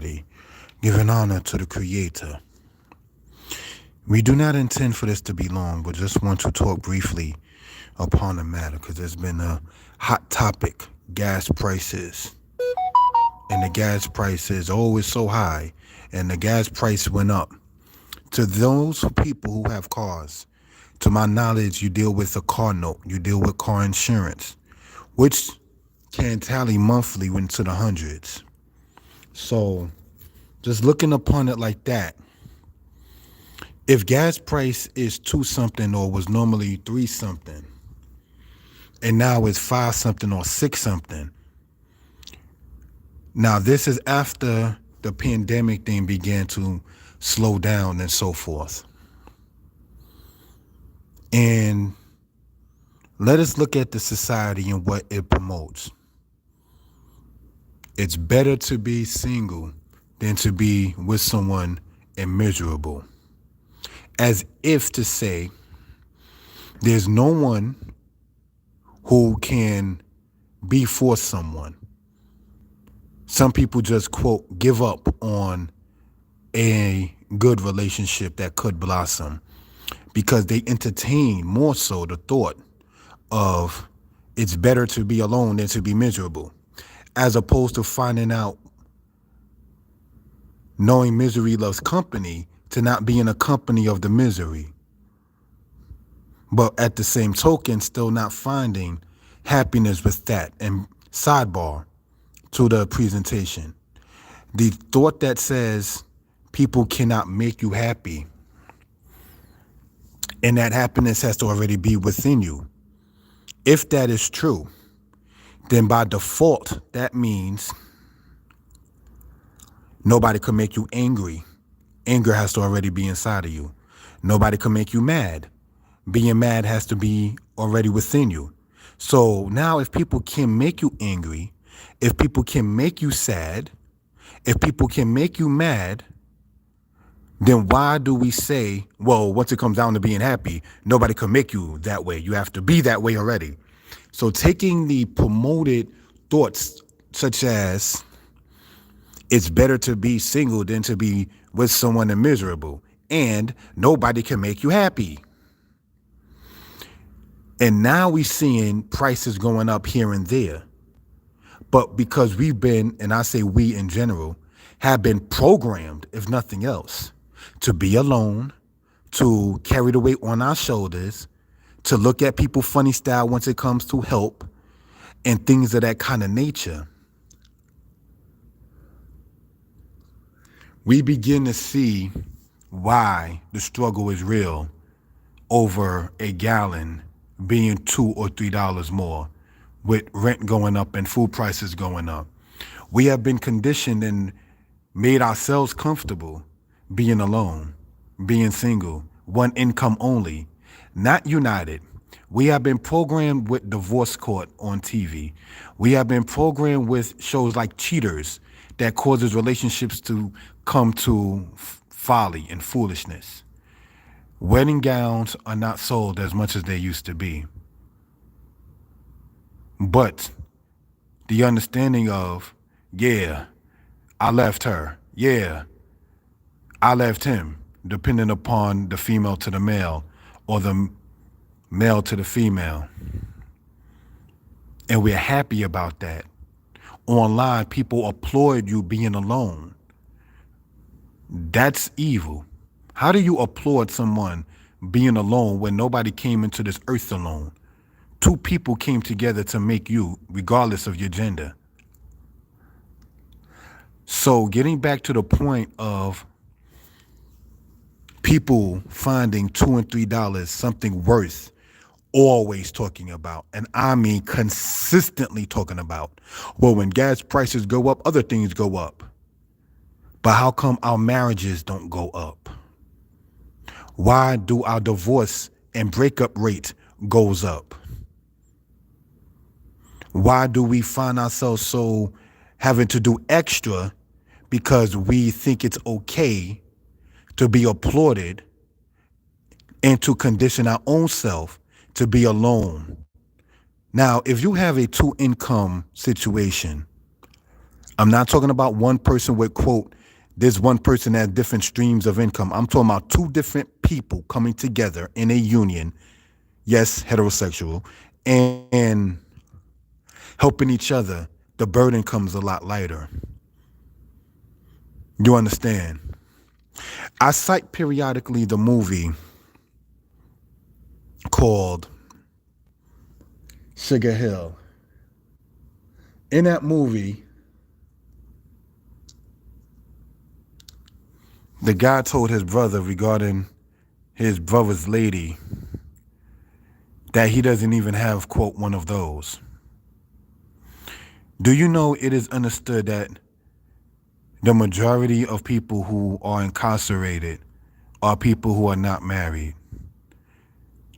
everybody, giving honor to the Creator. We do not intend for this to be long, but just want to talk briefly upon the matter because there's been a hot topic, gas prices. And the gas price is always so high, and the gas price went up. To those people who have cars, to my knowledge, you deal with a car note, you deal with car insurance, which can tally monthly into the hundreds. So just looking upon it like that, if gas price is 2 something or was normally 3 something, and now it's 5 something or 6 something. Now this is after the pandemic thing began to slow down and so forth. And let us look at the society and what it promotes. It's better to be single than to be with someone and miserable. As if to say, there's no one who can be for someone. Some people just, quote, give up on a good relationship that could blossom because they entertain more so the thought of it's better to be alone than to be miserable, as opposed to finding out, knowing misery loves company, to not be in a company of the misery. But at the same token, still not finding happiness with that. And sidebar to the presentation, the thought that says people cannot make you happy and that happiness has to already be within you. If that is true, then by default, that means nobody can make you angry. Anger has to already be inside of you. Nobody can make you mad. Being mad has to be already within you. So now if people can make you angry, if people can make you sad, if people can make you mad, then why do we say, well, once it comes down to being happy, nobody can make you that way. You have to be that way already. So taking the promoted thoughts such as it's better to be single than to be with someone and miserable, and nobody can make you happy. And now we're seeing prices going up here and there. But because we've been, and I say we in general, have been programmed, if nothing else, to be alone, to carry the weight on our shoulders, to look at people funny style once it comes to help, and things of that kind of nature, we begin to see why the struggle is real over a gallon being $2 or $3 more, with rent going up and food prices going up. We have been conditioned and made ourselves comfortable being alone, being single, one income only, not united. We have been programmed with divorce court on TV. We have been programmed with shows like Cheaters that causes relationships to come to folly and foolishness. Wedding gowns are not sold as much as they used to be. But the understanding of, yeah, I left her. Yeah, I left him, depending upon the female to the male or the male to the female. And we're happy about that. Online, people applaud you being alone. That's evil. How do you applaud someone being alone when nobody came into this earth alone? 2 people came together to make you, regardless of your gender. So getting back to the point of people finding $2 and $3 something worth always talking about, and I mean consistently talking about, well, when gas prices go up, other things go up. But how come our marriages don't go up? Why do our divorce and breakup rate goes up? Why do we find ourselves so having to do extra because we think it's okay to be applauded and to condition our own self to be alone? Now, if you have a 2 income situation, I'm not talking about one person with, quote, there's one person that has different streams of income. I'm talking about two different people coming together in a union, yes, heterosexual, and helping each other. The burden comes a lot lighter. You understand? I cite periodically the movie called Sugar Hill. In that movie, the guy told his brother regarding his brother's lady that he doesn't even have, quote, one of those. Do you know it is understood that the majority of people who are incarcerated are people who are not married?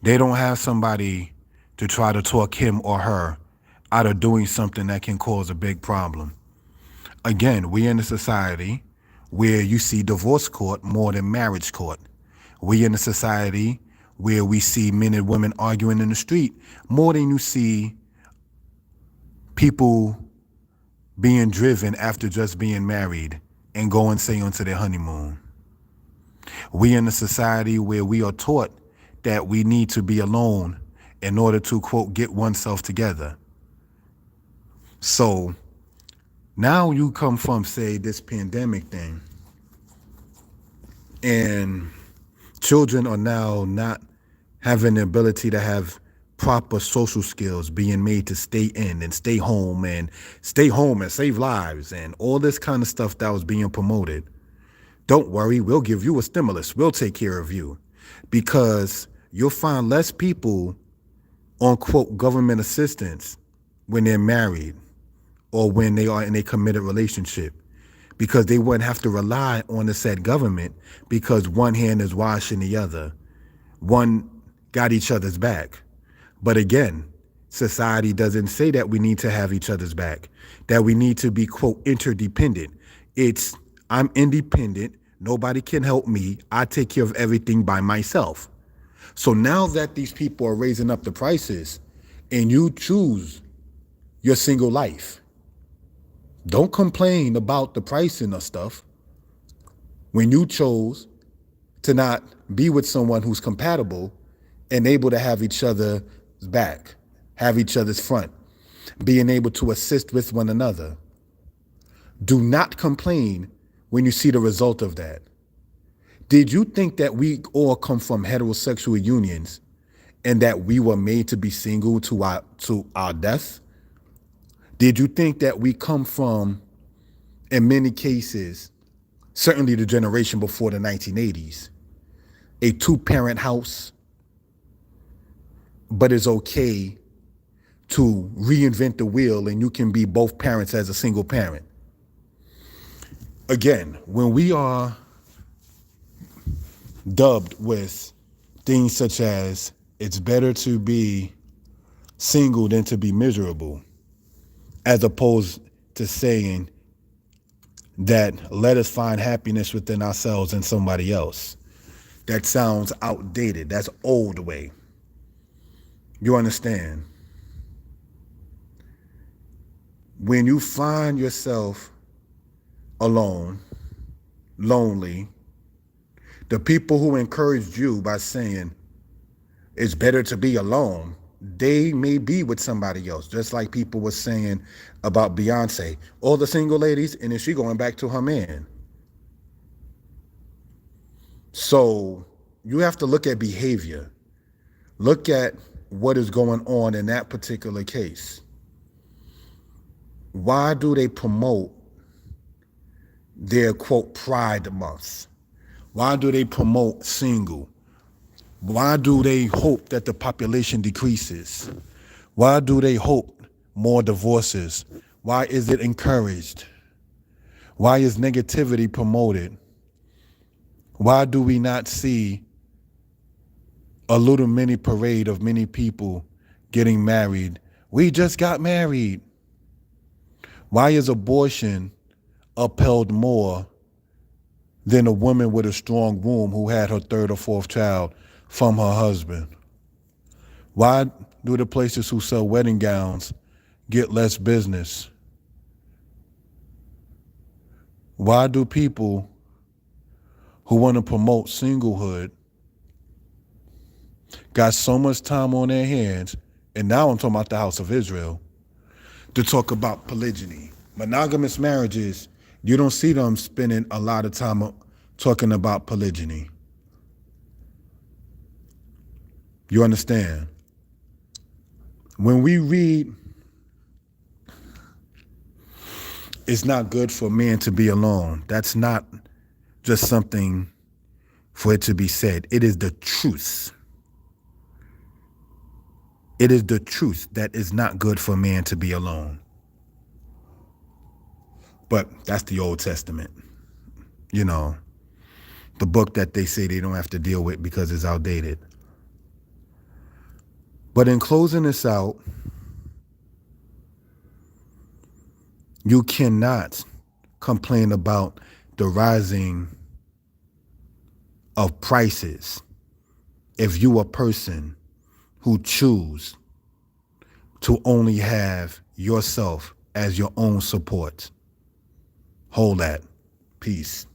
They don't have somebody to try to talk him or her out of doing something that can cause a big problem. Again, we in a society where you see divorce court more than marriage court. We in a society where we see men and women arguing in the street more than you see people being driven after just being married and going, say, onto their honeymoon. We in a society where we are taught that we need to be alone in order to, quote, get oneself together. So now you come from, say, this pandemic thing, and children are now not having the ability to have proper social skills, being made to stay in and stay home and save lives and all this kind of stuff that was being promoted. Don't worry, we'll give you a stimulus. We'll take care of you. Because you'll find less people on, quote, government assistance when they're married or when they are in a committed relationship, because they wouldn't have to rely on the said government because one hand is washing the other. One got each other's back. But again, society doesn't say that we need to have each other's back, that we need to be, quote, interdependent. It's, I'm independent. Nobody can help me. I take care of everything by myself. So now that these people are raising up the prices and you choose your single life, don't complain about the pricing of stuff when you chose to not be with someone who's compatible and able to have each other's back, have each other's front, being able to assist with one another. Do not complain when you see the result of that. Did you think that we all come from heterosexual unions and that we were made to be single to our death? Did you think that we come from, in many cases, certainly the generation before the 1980s, a two-parent house, but it's okay to reinvent the wheel and you can be both parents as a single parent? Again, when we are dubbed with things such as it's better to be single than to be miserable, as opposed to saying that let us find happiness within ourselves and somebody else, that sounds outdated. That's old way. You understand? When you find yourself alone, lonely, the people who encouraged you by saying it's better to be alone, they may be with somebody else, just like people were saying about Beyonce, all the single ladies, and then she going back to her man. So you have to look at behavior. Look at what is going on in that particular case. Why do they promote their, quote, Pride Month? Why do they promote single? Why do they hope that the population decreases? Why do they hope more divorces? Why is it encouraged? Why is negativity promoted? Why do we not see a little mini parade of many people getting married? We just got married. Why is abortion upheld more than a woman with a strong womb who had her third or fourth child from her husband? Why do the places who sell wedding gowns get less business? Why do people who want to promote singlehood got so much time on their hands, and now I'm talking about the House of Israel, to talk about polygyny? Monogamous marriages, you don't see them spending a lot of time talking about polygyny. You understand? When we read, it's not good for man to be alone, that's not just something for it to be said. It is the truth. It is the truth that is not good for man to be alone. But that's the Old Testament. You know, the book that they say they don't have to deal with because it's outdated. But in closing this out, you cannot complain about the rising of prices if you a person who choose to only have yourself as your own support. Hold that. Peace.